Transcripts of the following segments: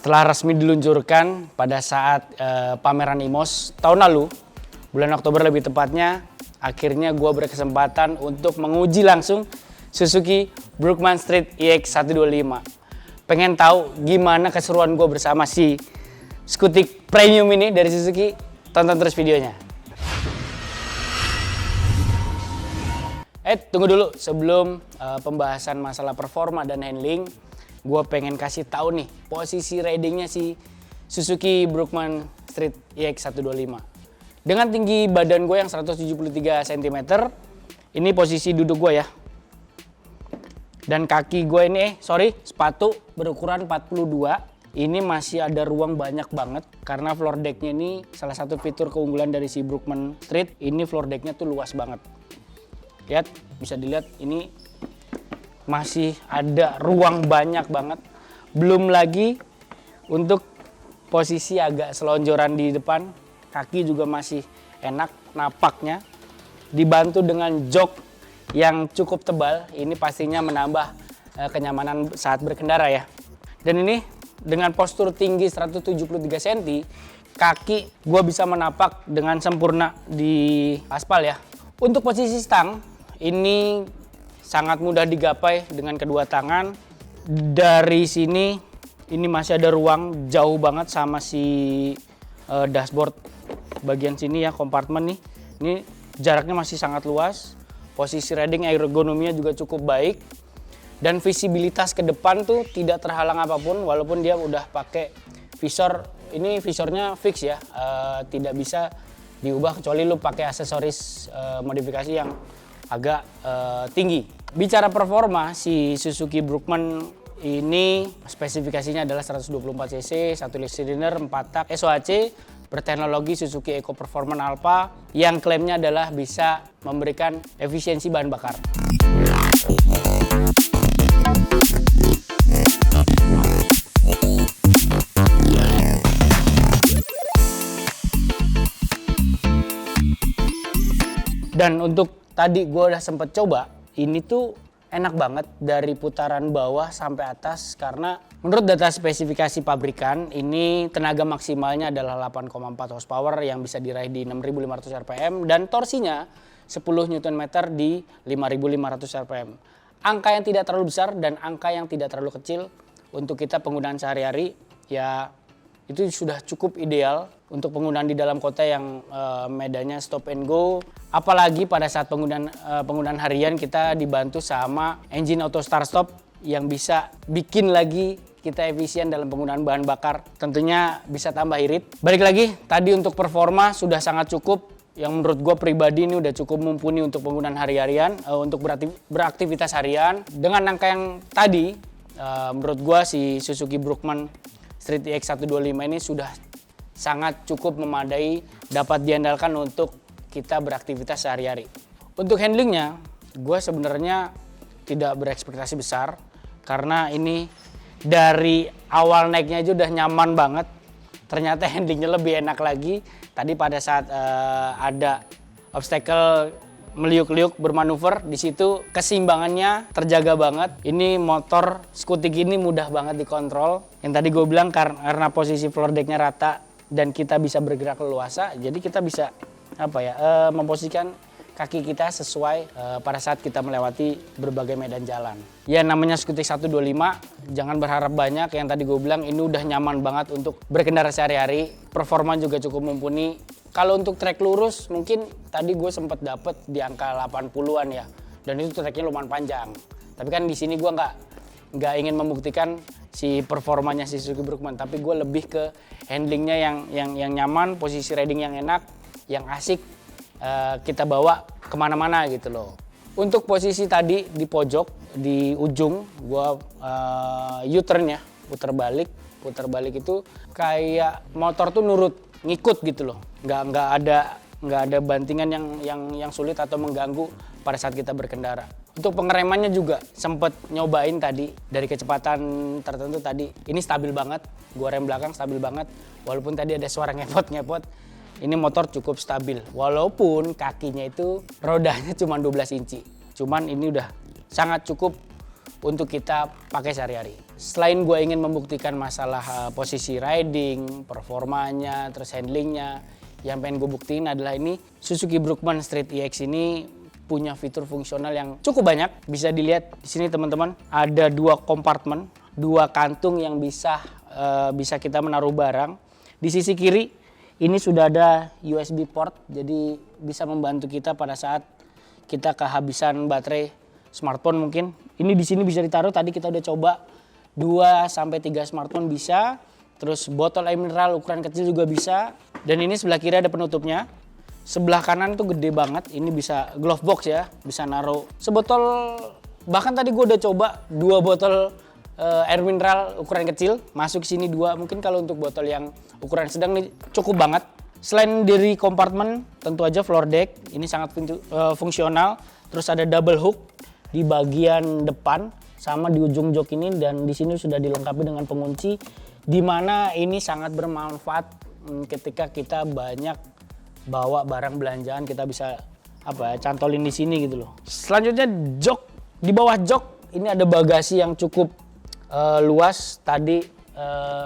Setelah resmi diluncurkan pada saat pameran IMOS tahun lalu, bulan Oktober lebih tepatnya, akhirnya gue berkesempatan untuk menguji langsung Suzuki Brookman Street EX125. Pengen tahu gimana keseruan gue bersama si skutik premium ini dari Suzuki? Tonton terus videonya. Tunggu dulu, sebelum pembahasan masalah performa dan handling, gue pengen kasih tahu nih posisi ridingnya si Suzuki Brookman Street EX125. Dengan tinggi badan gue yang 173 cm, ini posisi duduk gue ya. Dan kaki gue ini, sepatu berukuran 42. Ini masih ada ruang banyak banget karena floor decknya ini salah satu fitur keunggulan dari si Brookman Street. Ini floor decknya tuh luas banget. Lihat, bisa dilihat ini masih ada ruang banyak banget. Belum lagi untuk posisi agak selonjoran di depan, kaki juga masih enak napaknya. Dibantu dengan jok yang cukup tebal, ini pastinya menambah kenyamanan saat berkendara ya. Dan ini dengan postur tinggi 173 cm, kaki gue bisa menapak dengan sempurna di aspal ya. Untuk posisi stang, ini sangat mudah digapai dengan kedua tangan. Dari sini ini masih ada ruang jauh banget sama si dashboard bagian sini ya, kompartemen nih. Ini jaraknya masih sangat luas. Posisi riding ergonominya juga cukup baik. Dan visibilitas ke depan tuh tidak terhalang apapun walaupun dia udah pakai visor. Ini visornya fix ya, tidak bisa diubah kecuali lu pakai aksesoris modifikasi yang agak tinggi. Bicara performa, si Suzuki Brookman ini spesifikasinya adalah 124 cc, 1 silinder, 4 tak SOHC berteknologi Suzuki Eco Performance Alpha yang klaimnya adalah bisa memberikan efisiensi bahan bakar. Dan untuk tadi gue udah sempet coba, ini tuh enak banget dari putaran bawah sampai atas karena menurut data spesifikasi pabrikan ini tenaga maksimalnya adalah 8,4 horsepower yang bisa diraih di 6.500 rpm dan torsinya 10 Nm di 5.500 rpm. Angka yang tidak terlalu besar dan angka yang tidak terlalu kecil untuk kita penggunaan sehari-hari ya itu sudah cukup ideal untuk penggunaan di dalam kota yang medannya stop and go. Apalagi pada saat penggunaan harian kita dibantu sama engine auto start stop yang bisa bikin lagi kita efisien dalam penggunaan bahan bakar. Tentunya bisa tambah irit. Balik lagi, tadi untuk performa sudah sangat cukup. Yang menurut gue pribadi ini udah cukup mumpuni untuk penggunaan hari-harian, untuk beraktivitas harian. Dengan angka yang tadi, menurut gue si Suzuki Brookman Street EX125 ini sudah sangat cukup memadai, dapat diandalkan untuk kita beraktivitas sehari-hari. Untuk handlingnya, gue sebenarnya tidak berekspektasi besar karena ini dari awal naiknya aja udah nyaman banget. Ternyata handlingnya lebih enak lagi. Tadi pada saat ada obstacle meliuk-liuk bermanuver, di situ keseimbangannya terjaga banget. Ini motor skutik ini mudah banget dikontrol. Yang tadi gue bilang karena posisi floor decknya rata dan kita bisa bergerak leluasa, jadi kita bisa memposisikan kaki kita sesuai pada saat kita melewati berbagai medan jalan. Ya namanya skutik 125, jangan berharap banyak. Yang tadi gue bilang ini udah nyaman banget untuk berkendara sehari-hari. Performa juga cukup mumpuni. Kalau untuk trek lurus mungkin tadi gue sempat dapet di angka 80-an ya. Dan itu treknya lumayan panjang. Tapi kan di sini gue nggak ingin membuktikan si performanya si Suzuki Brookman, tapi gue lebih ke handlingnya yang nyaman, posisi riding yang enak, yang asik kita bawa kemana-mana gitu loh. Untuk posisi tadi di pojok, di ujung, gue U-turn ya, putar balik itu kayak motor tuh nurut, ngikut gitu loh. Nggak ada bantingan yang sulit atau mengganggu pada saat kita berkendara. Untuk pengeremannya juga sempet nyobain tadi dari kecepatan tertentu tadi. Ini stabil banget, gua rem belakang stabil banget. Walaupun tadi ada suara ngepot-ngepot, ini motor cukup stabil. Walaupun kakinya itu rodanya cuma 12 inci. Cuman ini udah sangat cukup untuk kita pakai sehari-hari. Selain gue ingin membuktikan masalah posisi riding, performanya, terus handlingnya, yang pengen gue buktiin adalah ini Suzuki Brookman Street EX ini punya fitur fungsional yang cukup banyak. Bisa dilihat di sini teman-teman, ada 2 kompartemen, 2 kantung yang bisa kita menaruh barang. Di sisi kiri ini sudah ada USB port, jadi bisa membantu kita pada saat kita kehabisan baterai smartphone mungkin. Ini di sini bisa ditaruh, tadi kita udah coba 2 sampai 3 smartphone bisa. Terus botol air mineral ukuran kecil juga bisa. Dan ini sebelah kiri ada penutupnya. Sebelah kanan tuh gede banget, ini bisa glove box ya, bisa naruh sebotol. Bahkan tadi gue udah coba 2 botol air mineral ukuran kecil, masuk sini 2. Mungkin kalau untuk botol yang ukuran sedang nih cukup banget. Selain dari kompartemen, tentu aja floor deck ini sangat fungsional. Terus ada double hook di bagian depan sama di ujung jok ini, dan di sini sudah dilengkapi dengan pengunci, di mana ini sangat bermanfaat ketika kita banyak bawa barang belanjaan, kita bisa cantolin di sini gitu loh. Selanjutnya jok, di bawah jok ini ada bagasi yang cukup luas. Tadi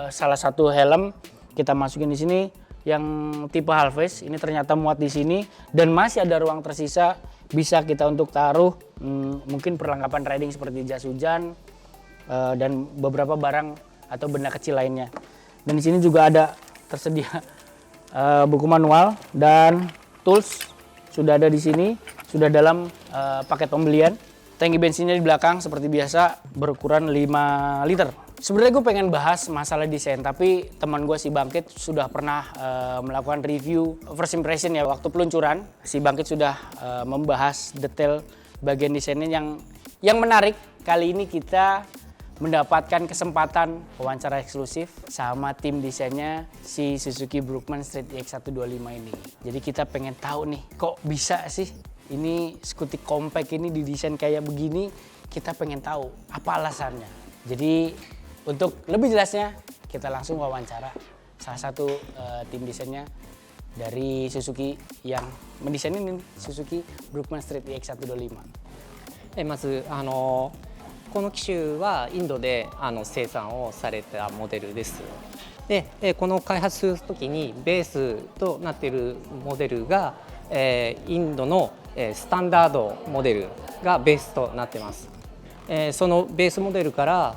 salah satu helm kita masukin di sini yang tipe half face, ini ternyata muat di sini dan masih ada ruang tersisa, bisa kita untuk taruh mungkin perlengkapan riding seperti jas hujan dan beberapa barang atau benda kecil lainnya. Dan di sini juga ada tersedia buku manual dan tools sudah ada di sini, sudah dalam paket pembelian. Tangki bensinnya di belakang seperti biasa berukuran 5 liter. Sebenarnya gue pengen bahas masalah desain, tapi teman gue si Bangkit sudah pernah melakukan review first impression ya waktu peluncuran. Si Bangkit sudah membahas detail bagian desainnya yang menarik. Kali ini kita mendapatkan kesempatan wawancara eksklusif sama tim desainnya si Suzuki Brookman Street EX125 ini. Jadi kita pengen tahu nih, kok bisa sih ini skuti compact ini didesain kayak begini. Kita pengen tahu apa alasannya. Jadi untuk lebih jelasnya kita langsung wawancara salah satu tim desainnya dari Suzuki yang mendesain ini, Suzuki Brookman Street EX125. まずこの機種はインドで生産をされたモデルです。で、この開発するときにベースとなっているモデルが、インドのスタンダードモデルがベースとなっています。そのベースモデルから、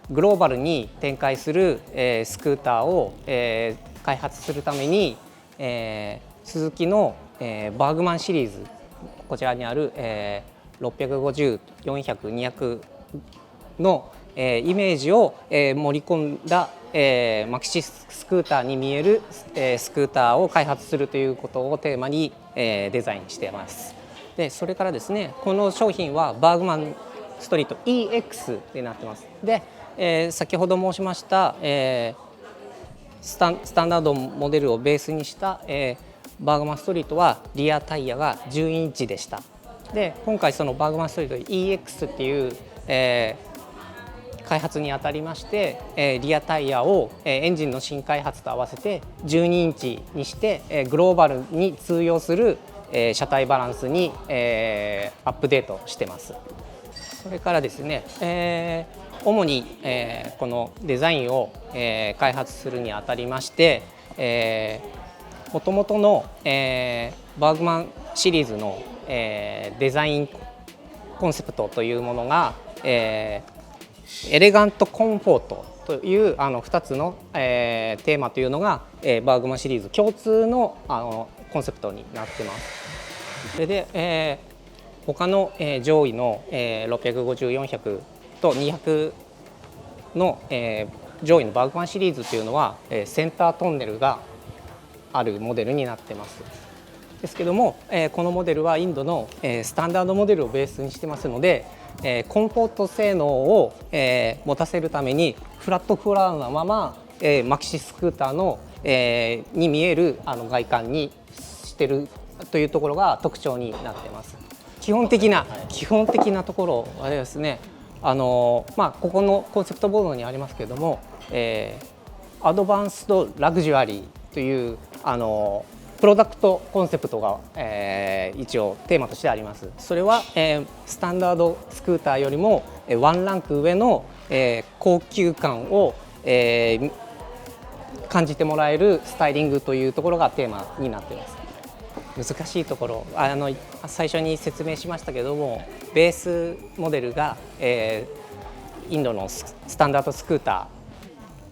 グローバルに展開する、スクーターを、開発するために、スズキの、バーグマンシリーズ、こちらにある、650、400、200の、イメージを、盛り込んだ、マキシスクーターに見える、スクーターを開発するということをテーマに、デザインしています。でそれからですね、この商品はバーグマンストリート EX になってます。で、先ほど申しました、スタンダードモデルをベースにした、バーグマンストリートはリアタイヤが10インチでした。で今回そのバーグマンストリート EX っていう、開発にあたりまして、リアタイヤを、エンジンの新開発と合わせて12インチにして、グローバルに通用する、車体バランスに、アップデートしてます。それからですね、主に、このデザインを、開発するにあたりまして、もともとの、バーグマンシリーズの、デザインコンセプトというものが、エレガントコンフォートという2つの、テーマというのが、バーグマンシリーズ共通の、コンセプトになってます。それで、他の、上位の、650、400と200の、上位のバーグマンシリーズというのは、センタートンネルがあるモデルになってます。ですけども、このモデルはインドの、スタンダードモデルをベースにしてますので、コンフォート性能を、持たせるためにフラットフラーなまま、マキシスクーターの、に見える外観にしてるというところが特徴になっています。基本的なところはですね、ここのコンセプトボードにありますけれども、アドバンスドラグジュアリーというプロダクトコンセプトが、一応テーマとしてあります。それは、スタンダードスクーターよりもワンランク上の、高級感を、感じてもらえるスタイリングというところがテーマになっています。難しいところ、最初に説明しましたけども、ベースモデルが、インドのスタンダードスクータ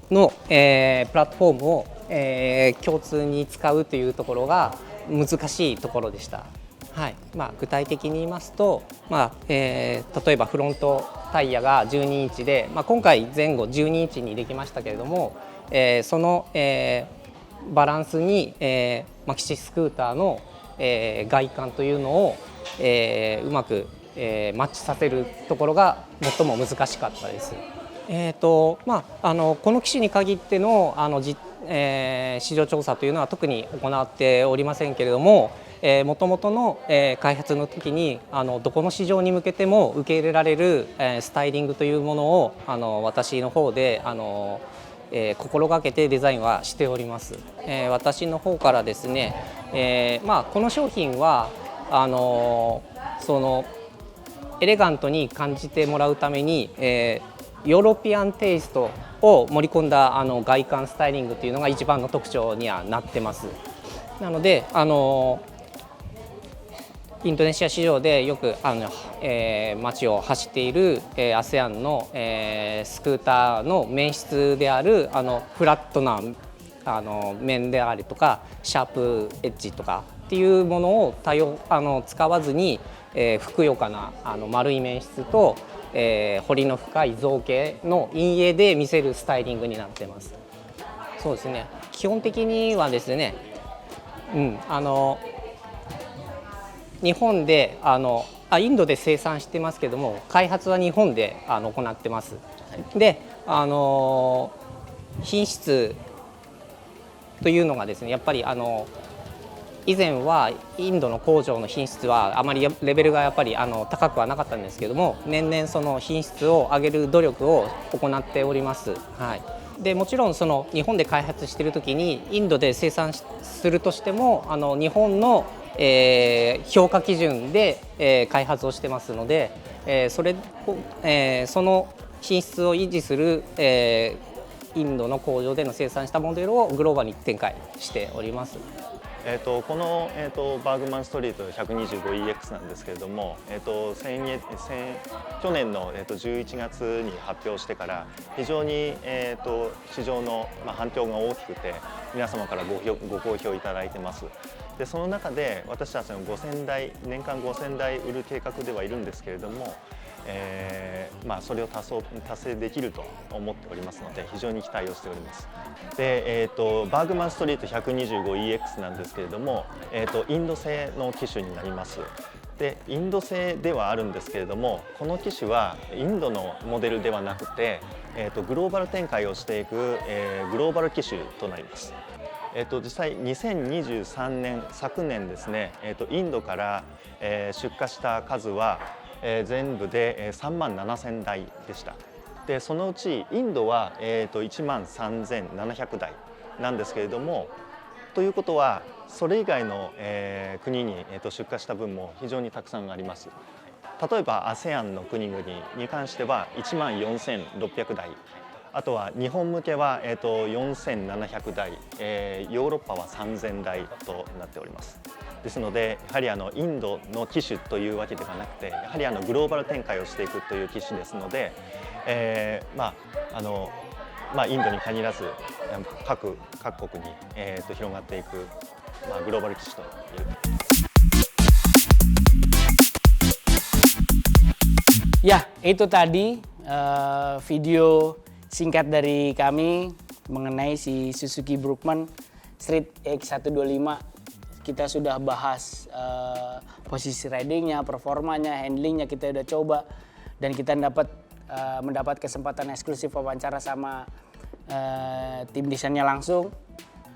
ーの、プラットフォームを、共通に使うというところが難しいところでした。はい、具体的に言いますと、例えばフロントタイヤが12インチで、今回前後12インチにできましたけれども、その、バランスに、マキシスクーターの、外観というのを、うまく、マッチさせるところが最も難しかったです。この機種に限っての市場調査というのは特に行っておりませんけれども、もともとの、開発の時にどこの市場に向けても受け入れられる、スタイリングというものを私の方で心がけてデザインはしております。私の方からですね、この商品はそのエレガントに感じてもらうために、ヨーロピアンテイストを盛り込んだ外観スタイリングというのが一番の特徴にはなってます。なのでインドネシア市場でよく街を走っている、ASEAN の、スクーターの面質であるフラットな面であるとかシャープエッジとかっていうものを使わずに、ふくよかな丸い面質と、彫りの深い造形の陰影で見せるスタイリングになっています。そうですね、基本的にはですね、日本でインドで生産してますけども、開発は日本で行ってます。で品質というのがですね、やっぱり以前はインドの工場の品質はあまりレベルがやっぱり高くはなかったんですけども、年々その品質を上げる努力を行っております。はい、でもちろんその日本で開発している時にインドで生産するとしても日本の評価基準で、開発をしてますので、その品質を維持する、インドの工場での生産したモデルをグローバルに展開しております。この、バーグマンストリート 125EX なんですけれども、去年の、11月に発表してから非常に、市場の、反響が大きくて皆様からご好評いただいてます。でその中で私たちの5000台年間5000台売る計画ではいるんですけれども、それを達成できると思っておりますので非常に期待をしております。で、バーグマンストリート 125EX なんですけれども、インド製の機種になります。でインド製ではあるんですけれども、この機種はインドのモデルではなくて、グローバル展開をしていく、グローバル機種となります。実際2023年昨年ですね、インドから、出荷した数は全部で3万7000台でした。でそのうちインドは1万3700台なんですけれども、ということはそれ以外の国に出荷した分も非常にたくさんあります。例えば ASEAN の国々に関しては1万4600台、あとは日本向けは4700台、ヨーロッパは3000台となっております。ですのでやはりインドの機種というわけではなくて、やはりグローバル展開をしていくという機種ですので、インドに限らず各国に、広がっていく、グローバル機種という。Ya, itu tadi video singkat dari kami mengenai si Suzuki Brookman Street X125. Kita sudah bahas posisi ridingnya, performanya, handlingnya kita udah coba, dan kita mendapat kesempatan eksklusif wawancara sama tim desainnya langsung.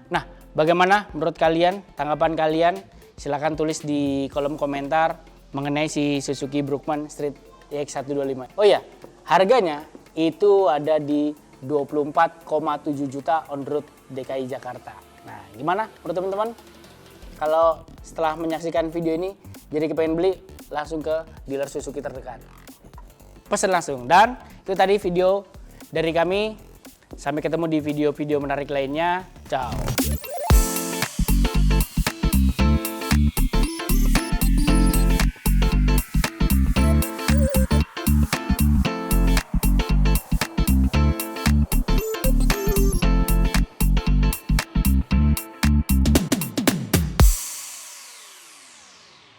Nah, bagaimana menurut kalian, tanggapan kalian? Silahkan tulis di kolom komentar mengenai si Suzuki Brookman Street X125. Oh ya, harganya itu ada di 24,7 juta on road DKI Jakarta. Nah, gimana menurut teman-teman? Kalau setelah menyaksikan video ini jadi kepengen beli, langsung ke dealer Suzuki terdekat. Pesan langsung. Dan itu tadi video dari kami. Sampai ketemu di video-video menarik lainnya. Ciao.